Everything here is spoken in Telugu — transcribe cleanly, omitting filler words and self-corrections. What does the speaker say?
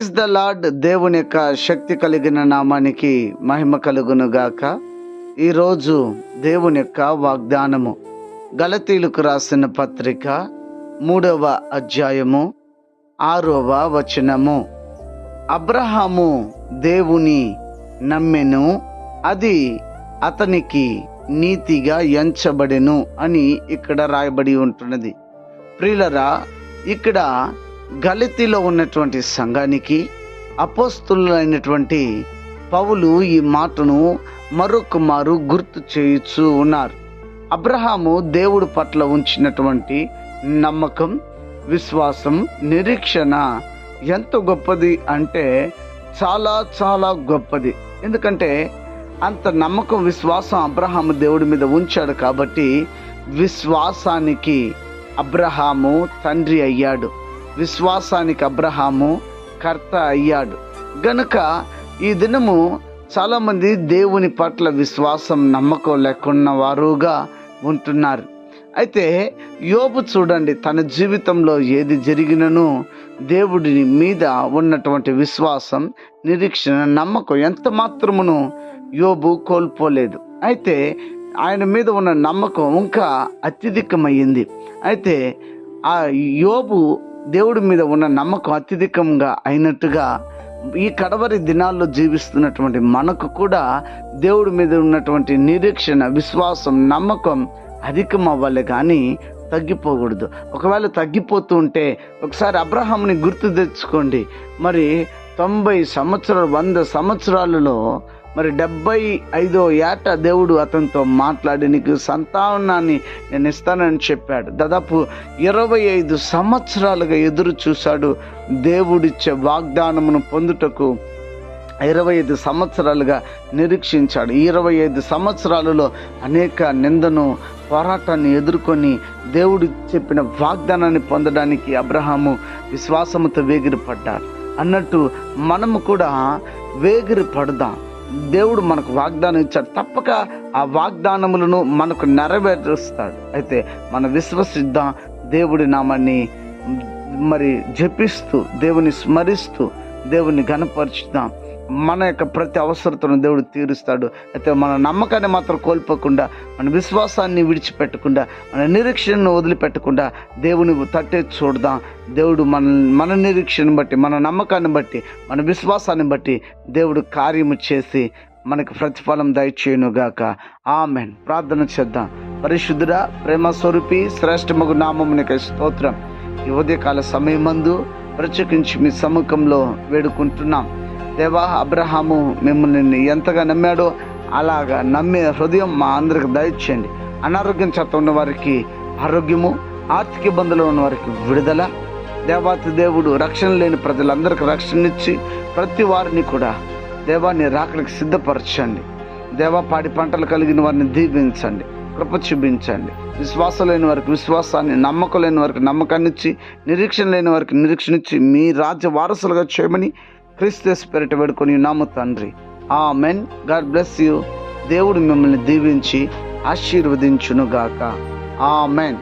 Praise the lord. దేవుని యొక్క శక్తి కలిగిన నామానికి మహిమ కలుగును గాక. ఈరోజు దేవుని యొక్క వాగ్దానము గలతీయులకు రాసిన పత్రిక 3వ అధ్యాయము 6వ వచనము. అబ్రహాము దేవుని నమ్మెను, అది అతనికి నీతిగా ఎంచబడెను అని ఇక్కడ రాయబడి ఉంటున్నది. ప్రియులరా, ఇక్కడ గలతీలో ఉన్నటువంటి సంఘానికి అపోస్తలులైనటువంటి పౌలు ఈ మాటను మరొక మారు గుర్తు చేయుచూ ఉన్నారు. అబ్రహాము దేవుడి పట్ల ఉంచినటువంటి నమ్మకం, విశ్వాసం, నిరీక్షణ ఎంత గొప్పది అంటే చాలా చాలా గొప్పది. ఎందుకంటే అంత నమ్మకం, విశ్వాసం అబ్రహాము దేవుడి మీద ఉంచాడు కాబట్టి విశ్వాసానికి అబ్రహాము తండ్రి అయ్యాడు, విశ్వాసానికి అబ్రహాము కర్త అయ్యాడు. గనుక ఈ దినము చాలామంది దేవుని పట్ల విశ్వాసం, నమ్మకం లేకున్న వారుగా ఉంటున్నారు. అయితే యోబు చూడండి, తన జీవితంలో ఏది జరిగినను దేవుడి మీద ఉన్నటువంటి విశ్వాసం, నిరీక్షణ, నమ్మకం ఎంత మాత్రమును యోబు కోల్పోలేదు. అయితే ఆయన మీద ఉన్న నమ్మకం ఇంకా అత్యధికమైంది. అయితే ఆ యోబు దేవుడి మీద ఉన్న నమ్మకం అత్యధికంగా అయినట్టుగా ఈ కడవరి దినాల్లో జీవిస్తున్నటువంటి మనకు కూడా దేవుడి మీద ఉన్నటువంటి నిరీక్షణ, విశ్వాసం, నమ్మకం అధికం అవ్వాలి కానీ తగ్గిపోకూడదు. ఒకవేళ తగ్గిపోతూ ఉంటే ఒకసారి అబ్రహాముని గుర్తు తెచ్చుకోండి. మరి 90 సంవత్సరాలు, 100 సంవత్సరాలలో మరి 75వ ఏట దేవుడు అతనితో మాట్లాడి నీకు సంతానాన్ని నేను ఇస్తానని చెప్పాడు. దాదాపు 25 సంవత్సరాలుగా ఎదురు చూశాడు దేవుడిచ్చే వాగ్దానమును పొందుటకు. 25 సంవత్సరాలుగా నిరీక్షించాడు. 25 సంవత్సరాలలో అనేక నిందను, పోరాటాన్ని ఎదుర్కొని దేవుడు చెప్పిన వాగ్దానాన్ని పొందడానికి అబ్రహాము విశ్వాసముతో వేగిరపడ్డాడు. అన్నట్టు మనము కూడా వేగిరి పడదాం. దేవుడు మనకు వాగ్దానం ఇచ్చాడు, తప్పక ఆ వాగ్దానములను మనకు నెరవేరుస్తాడు. అయితే మనం విశ్వసిద్దాం, దేవుడి నామాన్ని మరి జపిస్తూ, దేవుని స్మరిస్తూ, దేవుని ఘనపరుచుదాం. మన యొక్క ప్రతి అవసరతను దేవుడు తీరుస్తాడు. అయితే మన నమ్మకాన్ని మాత్రం కోల్పోకుండా, మన విశ్వాసాన్ని విడిచిపెట్టకుండా, మన నిరీక్షణను వదిలిపెట్టకుండా దేవుని తట్టే చూడదాం. దేవుడు మన నిరీక్షను బట్టి, మన నమ్మకాన్ని బట్టి, మన విశ్వాసాన్ని బట్టి దేవుడు కార్యము చేసి మనకు ప్రతిఫలం దయచేయునుగాక. ఆమెన్. ప్రార్థన చేద్దాం. పరిశుద్ధుడా, ప్రేమ స్వరూపి, శ్రేష్టమగు నామమునికై స్తోత్రం. ఈ ఉదయకాల సమయమందు ప్రత్యేకించి మీ సముఖంలో వేడుకుంటున్నాం. దేవా, అబ్రహాము మిమ్మల్ని ఎంతగా నమ్మాడో అలాగా నమ్మే హృదయం మా అందరికి దయచేయండి. అనారోగ్యం చేత ఉన్న వారికి ఆరోగ్యము, ఆర్థిక ఇబ్బందులు ఉన్న వారికి విడుదల. దేవాతి దేవుడు రక్షణ లేని ప్రజలందరికీ రక్షణ ఇచ్చి ప్రతి వారిని కూడా దేవా నీ రాకడికి సిద్ధపరచండి. దేవా, పాడి పంటలు కలిగిన వారిని దీవించండి, కృప చూపించండి. విశ్వాసం లేని వారికి విశ్వాసాన్ని, నమ్మకం లేని వారికి నమ్మకాన్ని ఇచ్చి, నిరీక్షణ లేని వారికి నిరీక్షణ ఇచ్చి మీ రాజ్య వారసులుగా చేయమని క్రీస్తు యేసు పేరిట వేడుకొని నామ తండ్రి. ఆమెన్. God bless you. దేవుడు మిమ్మల్ని దీవించి ఆశీర్వదించునుగాక. ఆమెన్.